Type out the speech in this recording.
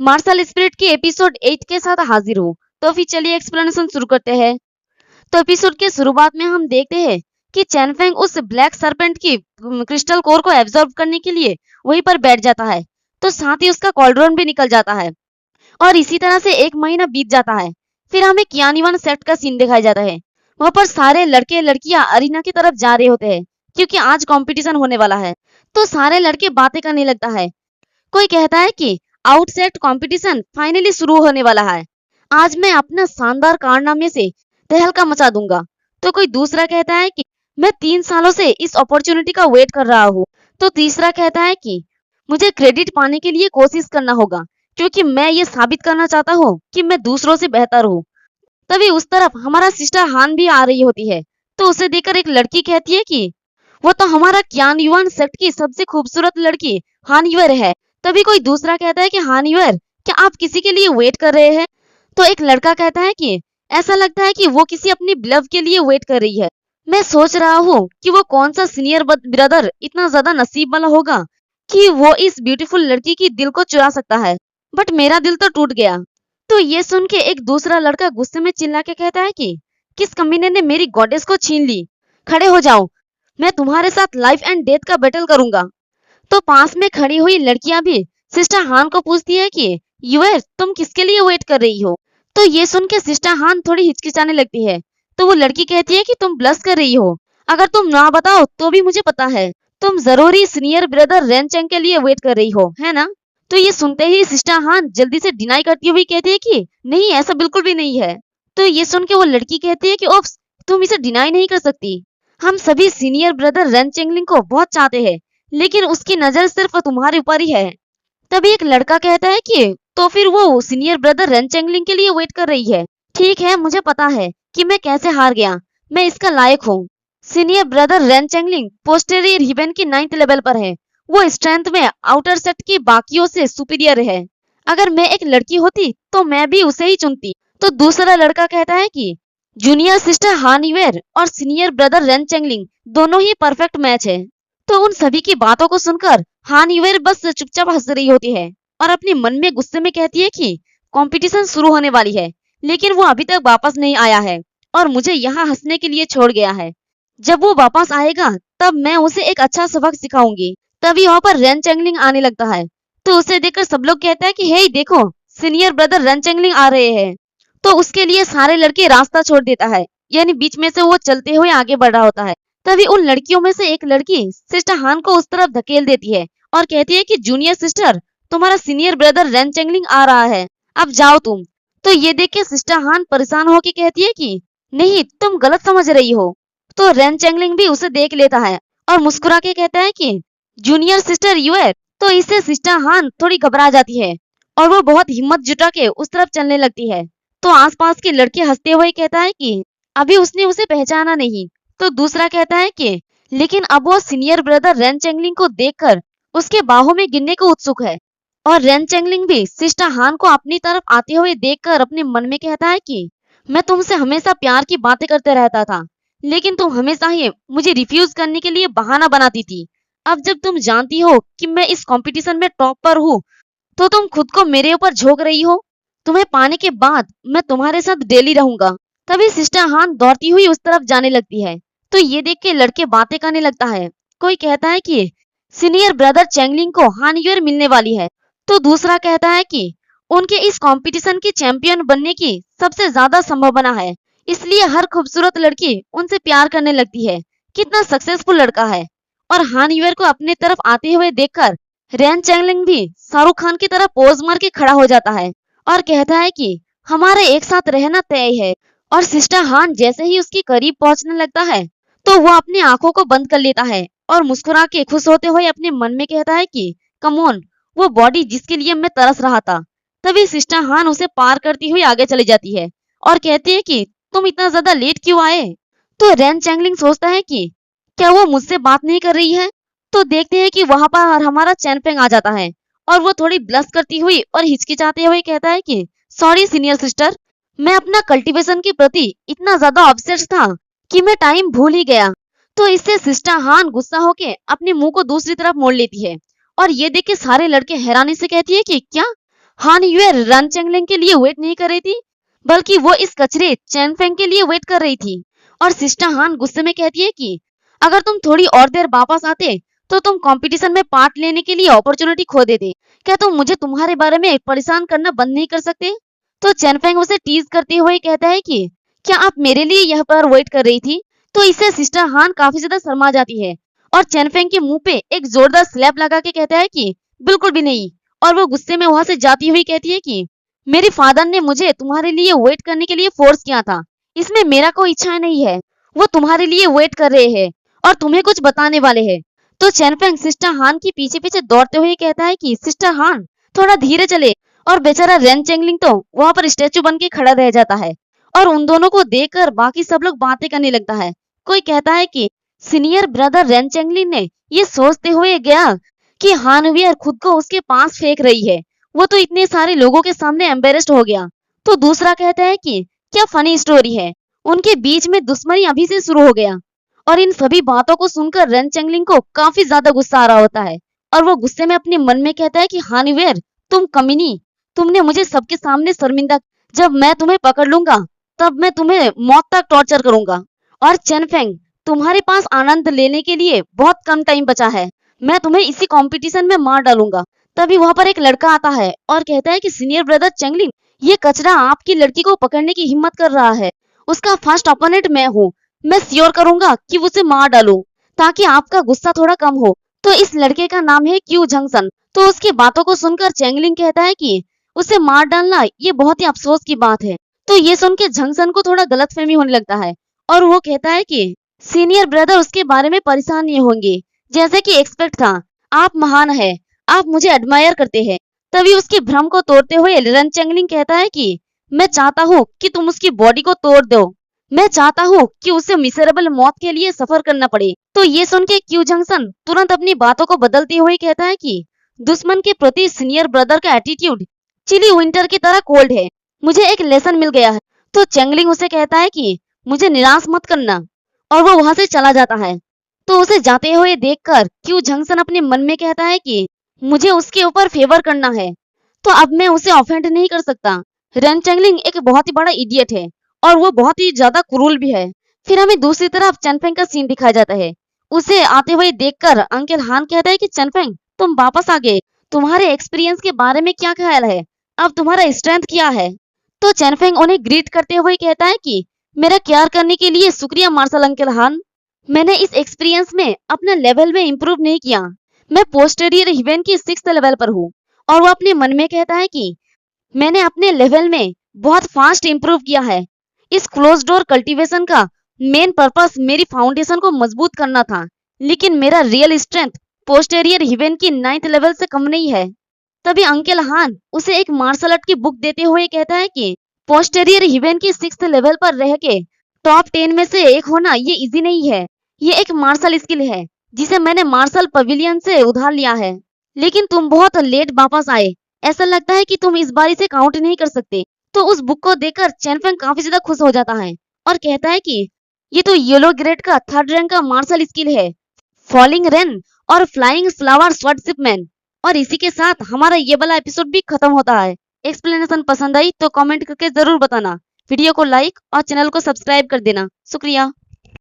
Martial spirit के episode 8 के साथ हाजिर हूँ। तो फिर चलिए एक्सप्लेनेशन शुरू करते हैं। तो एपिसोड के शुरुआत में हम देखते हैं कि चैन फेंग उस ब्लैक सरपेंट की क्रिस्टल कोर को एब्जॉर्ब करने के लिए वहीं पर बैठ जाता है। तो साथ ही उसका कॉल्ड्रॉन भी निकल जाता है और इसी तरह से 1 महीना बीत जाता है। फिर हमें कियानिवन सेट का सीन दिखाया जाता है। वहां पर सारे लड़के लड़कियां अरीना की तरफ जा रहे होते हैं क्योंकि आज कंपटीशन होने वाला है। तो सारे लड़के बातें करने लगता है। कोई कहता है कि आउटसेट कंपटीशन फाइनली शुरू होने वाला है। आज मैं अपना शानदार कारनामे से तहलका मचा दूंगा। तो कोई दूसरा कहता है कि मैं 3 सालों से इस अपॉर्चुनिटी का वेट कर रहा हूँ। तो तीसरा कहता है कि मुझे क्रेडिट पाने के लिए कोशिश करना होगा क्योंकि मैं ये साबित करना चाहता हूँ कि मैं दूसरों से बेहतर हूँ। तभी उस तरफ हमारा सिस्टर हान भी आ रही होती है। तो उसे देखकर एक लड़की कहती है कि वो तो हमारा क्यान युआन सेक्ट की सबसे खूबसूरत लड़की हान युएर है। तभी कोई दूसरा कहता है कि हान युएर, क्या आप किसी के लिए वेट कर रहे हैं? तो एक लड़का कहता है कि ऐसा लगता है कि वो किसी अपनी लव के लिए वेट कर रही है। मैं सोच रहा हूँ कि वो कौन सा सीनियर ब्रदर इतना ज्यादा नसीब वाला होगा कि वो इस ब्यूटीफुल लड़की की दिल को चुरा सकता है। बट मेरा दिल तो टूट गया। तो ये सुन के एक दूसरा लड़का गुस्से में चिल्ला के कहता है कि किस कमीने ने मेरी गॉडेस को छीन ली? खड़े हो जाओ, मैं तुम्हारे साथ लाइफ एंड डेथ का बैटल करूंगा। तो पास में खड़ी हुई लड़कियां भी सिस्टर हान को पूछती है कि युएर, तुम किसके लिए वेट कर रही हो? तो ये सुन के सिस्टर हान थोड़ी हिचकिचाने लगती है। तो वो लड़की कहती है कि तुम ब्लश कर रही हो। अगर तुम ना बताओ तो भी मुझे पता है, तुम जरूरी सीनियर ब्रदर रेन चेंग के लिए वेट कर रही हो, है ना? तो ये सुनते ही सिस्टर हान जल्दी से डिनाई करती हुई कहती है कि नहीं, ऐसा बिल्कुल भी नहीं है। तो ये सुन के वो लड़की कहती है कि ओप्स, तुम इसे डिनाई नहीं कर सकती। हम सभी सीनियर ब्रदर रेन चेंगलिंग को बहुत चाहते हैं, लेकिन उसकी नजर सिर्फ तुम्हारे ऊपर ही है। तभी एक लड़का कहता है कि तो फिर वो सीनियर ब्रदर रेन चेंगलिंग के लिए वेट कर रही है। ठीक है, मुझे पता है कि मैं कैसे हार गया, मैं इसका लायक हूँ। सीनियर ब्रदर रेन चेंगलिंग पोस्टेरियर हिबेन की 9th लेवल पर है। वो स्ट्रेंथ में आउटर सेट की बाकियों से सुपीरियर है। अगर मैं एक लड़की होती तो मैं भी उसे ही चुनती। तो दूसरा लड़का कहता है कि जूनियर सिस्टर हान युएर और सीनियर ब्रदर रेन चेंगलिंग दोनों ही परफेक्ट मैच है। तो उन सभी की बातों को सुनकर हान युएर बस चुपचाप हंस रही होती है और अपने मन में गुस्से में कहती है कि कंपटीशन शुरू होने वाली है, लेकिन वो अभी तक वापस नहीं आया है और मुझे यहाँ हंसने के लिए छोड़ गया है। जब वो वापस आएगा तब मैं उसे एक अच्छा सबक सिखाऊंगी। तभी वहां पर रेन चेंगलिंग आने लगता है। तो उसे देखकर सब लोग कहते हैं कि हे देखो, सीनियर ब्रदर रेन चेंगलिंग आ रहे हैं। तो उसके लिए सारे लड़के रास्ता छोड़ देता है, यानी बीच में से वो चलते हुए आगे बढ़ रहा होता है। तभी उन लड़कियों में से एक लड़की सिस्टर हान को उस तरफ धकेल देती है और कहती है कि जूनियर सिस्टर, तुम्हारा सीनियर ब्रदर रेन चेंगलिंग आ रहा है, अब जाओ तुम। तो ये देख के सिस्टर हान परेशान होकर कहती है कि नहीं, तुम गलत समझ रही हो। तो रेन चेंगलिंग भी उसे देख लेता है और मुस्कुरा के कहता है कि जूनियर सिस्टर युएर। तो इससे सिस्टर हान थोड़ी घबरा जाती है और वो बहुत हिम्मत जुटा के उस तरफ चलने लगती है। तो आसपास के लड़के हंसते हुए कहता है कि अभी उसने उसे पहचाना नहीं। तो दूसरा कहता है कि लेकिन अब वो सीनियर ब्रदर रेन चेंगलिंग को देखकर उसके बाहों में गिरने को उत्सुक है। और रेन चेंगलिंग भी सिस्टर हान को अपनी तरफ आते हुए देखकर अपने मन में कहता है कि मैं तुमसे हमेशा प्यार की बातें करते रहता था, लेकिन तुम हमेशा ही मुझे रिफ्यूज करने के लिए बहाना बनाती थी। अब जब तुम जानती हो कि मैं इस कंपटीशन में टॉप पर हूँ, तो तुम खुद को मेरे ऊपर झोंक रही हो। तुम्हें पाने के बाद मैं तुम्हारे साथ डेली रहूंगा। तभी सिस्टर हान दौड़ती हुई उस तरफ जाने लगती है। तो ये देख के लड़के बातें करने लगता है। कोई कहता है कि सीनियर ब्रदर चेंगलिंग को हान युएर मिलने वाली है। तो दूसरा कहता है कि उनके इस कंपटीशन की चैंपियन बनने की सबसे ज्यादा संभावना है, इसलिए हर खूबसूरत लड़की उनसे प्यार करने लगती है। कितना सक्सेसफुल लड़का है। और हान युएर को अपने तरफ आते हुए देखकर रेन चेंगलिंग भी शाहरुख खान की तरह पोज मार के खड़ा हो जाता है और कहता है कि हमारा एक साथ रहना तय है। और सिस्टर हान जैसे ही उसके करीब पहुंचने लगता है तो वो अपनी आंखों को बंद कर लेता है और मुस्कुरा के खुश होते हुए अपने मन में कहता है कि कम ऑन, वो बॉडी जिसके लिए मैं तरस रहा था। तभी सिस्टर हान उसे पार करती हुई आगे चली जाती है और कहती है कि तुम इतना ज्यादा लेट क्यों आए? तो रेन चेंगलिंग सोचता है कि क्या वो मुझसे बात नहीं कर रही है। तो देखते हैं कि वहां पर हमारा चैन फेंग आ जाता है और वो थोड़ी ब्लश करती हुई और हिचकिचाते हुए कहता है कि सॉरी सीनियर सिस्टर, मैं अपना कल्टीवेशन के प्रति इतना ज्यादा ऑब्सेस्ड था कि मैं टाइम भूल ही गया। तो इससे सिस्टर हान गुस्सा होके अपने मुंह को दूसरी तरफ मोड़ लेती है और ये देख के सारे लड़के हैरानी से कहती है कि क्या हान यूर रन चेंगलिंग के लिए वेट नहीं कर रही थी, बल्कि वो इस कचरे चैन फेंग के लिए वेट कर रही थी। और सिस्टर हान गुस्से में कहती है कि अगर तुम थोड़ी और देर वापस आते तो तुम कंपटीशन में पार्ट लेने के लिए अपॉर्चुनिटी खो देते। क्या तुम मुझे तुम्हारे बारे में परेशान करना बंद नहीं कर सकते? तो चैन फेंग उसे टीज करते हुए कहता है कि क्या आप मेरे लिए यहाँ पर वेट कर रही थी? तो इससे सिस्टर हान काफी ज्यादा शर्मा जाती है और चैन फेंग के मुंह पे एक जोरदार स्लैप लगा के कहता है कि बिल्कुल भी नहीं। और वो गुस्से में वहां से जाती हुई कहती है कि मेरे फादर ने मुझे तुम्हारे लिए वेट करने के लिए फोर्स किया था, इसमें मेरा कोई इच्छा नहीं है। वो तुम्हारे लिए वेट कर रहे हैं और तुम्हें कुछ बताने वाले हैं। तो चैन फेंग सिस्टर हान की पीछे पीछे दौड़ते हुए कहता है कि सिस्टर हान थोड़ा धीरे चले। और बेचारा रेन चेंगलिंग तो वहां पर स्टैचू बन के खड़ा रह जाता है और उन दोनों को देखकर बाकी सब लोग बातें करने लगता है। कोई कहता है कि सीनियर ब्रदर रेन चेंगलिंग ने ये सोचते हुए गया कि हानवियर खुद को उसके पास फेंक रही है, वो तो इतने सारे लोगों के सामने एम्बेरेस्ड हो गया। तो दूसरा कहता है कि क्या फनी स्टोरी है, उनके बीच में दुश्मनी अभी से शुरू हो गया। और इन सभी बातों को सुनकर रेन चेंगलिंग को काफी ज्यादा गुस्सा आ रहा होता है और वो गुस्से में अपने मन में कहता है कि हानवियर तुम कमीनी, तुमने मुझे सबके सामने शर्मिंदा, जब मैं तुम्हें पकड़ लूंगा तब मैं तुम्हें मौत तक टॉर्चर करूंगा। और चैन फेंग तुम्हारे पास आनंद लेने के लिए बहुत कम टाइम बचा है, मैं तुम्हें इसी कंपटीशन में मार डालूंगा। तभी वहां पर एक लड़का आता है और कहता है कि सीनियर ब्रदर चेंगलिंग ये कचरा आपकी लड़की को पकड़ने की हिम्मत कर रहा है, उसका फर्स्ट ओपोनेंट मैं हूँ, मैं श्योर करूंगा कि उसे मार डालूं ताकि आपका गुस्सा थोड़ा कम हो। तो इस लड़के का नाम है क्यू जंक्शन। तो उसकी बातों को सुनकर चेंगलिंग कहता है कि उसे मार डालना ये बहुत ही अफसोस की बात है। तो ये सुन के जंक्शन को थोड़ा गलतफहमी होने लगता है और वो कहता है कि सीनियर ब्रदर उसके बारे में परेशान नहीं होंगे, जैसे कि एक्सपेक्ट था। आप महान है, आप मुझे एडमायर करते हैं। तभी उसके भ्रम को तोड़ते हुए रेन चेंगलिंग कहता है कि मैं चाहता हूँ कि तुम उसकी बॉडी को तोड़ दो, मैं चाहता हूँ कि उसे मिसेरेबल मौत के लिए सफर करना पड़े। तो ये सुन के क्यू जंक्शन तुरंत अपनी बातों को बदलते हुए कहता है कि दुश्मन के प्रति सीनियर ब्रदर का एटीट्यूड चिली विंटर की तरह कोल्ड है, मुझे एक लेसन मिल गया है। तो चेंगलिंग उसे कहता है कि मुझे निराश मत करना और वो वहां से चला जाता है। तो उसे जाते हुए देखकर क्यू जंक्शन अपने मन में कहता है कि मुझे उसके ऊपर फेवर करना है, तो अब मैं उसे ऑफेंड नहीं कर सकता। रेन चेंगलिंग एक बहुत ही बड़ा इडियट है और वो बहुत ही ज्यादा क्रूर भी है। फिर हमें दूसरी तरफ चनफेंग का सीन दिखाया जाता है। उसे आते हुए देखकर अंकल हान कहता है कि चनफेंग तुम वापस आ गए, तुम्हारे एक्सपीरियंस के बारे में क्या ख्याल है, अब तुम्हारा स्ट्रेंथ क्या है? तो चनफेंग उन्हें ग्रीट करते हुए कहता है कि मेरा केयर करने के लिए शुक्रिया मार्शल अंकल हान, मैंने इस एक्सपीरियंस में अपना लेवल में इम्प्रूव नहीं किया, मैं पोस्टेरियर हिवेन की 6th लेवल पर हूँ। और वो अपने मन में कहता है कि मैंने अपने लेवल में बहुत फास्ट इम्प्रूव किया है। इस क्लोज डोर कल्टीवेशन का मेन पर्पस मेरी फाउंडेशन को मजबूत करना था, लेकिन मेरा रियल स्ट्रेंथ पोस्टेरियर हिवेन की 9th लेवल से कम नहीं है। तभी अंकल हान उसे एक मार्शल आर्ट की बुक देते हुए कहता है कि पोस्टेरियर हिवेन की 6th लेवल पर रह के टॉप 10 में से एक होना ये इजी नहीं है, ये एक मार्शल स्किल है जिसे मैंने मार्शल पवेलियन से उधार लिया है। लेकिन तुम बहुत लेट वापस आए, ऐसा लगता है कि तुम इस बार इसे काउंट नहीं कर सकते। तो उस बुक को देखकर चैनफेंग काफी ज्यादा खुश हो जाता है और कहता है कि ये तो येलो ग्रेड का 3rd रैंक का मार्शल स्किल है, फॉलिंग रेन और फ्लाइंग फ्लावर स्वॉर्डशिपमैन। और इसी के साथ हमारा ये वाला एपिसोड भी खत्म होता है। एक्सप्लेनेशन पसंद आई तो कमेंट करके जरूर बताना, वीडियो को लाइक और चैनल को सब्सक्राइब कर देना। शुक्रिया।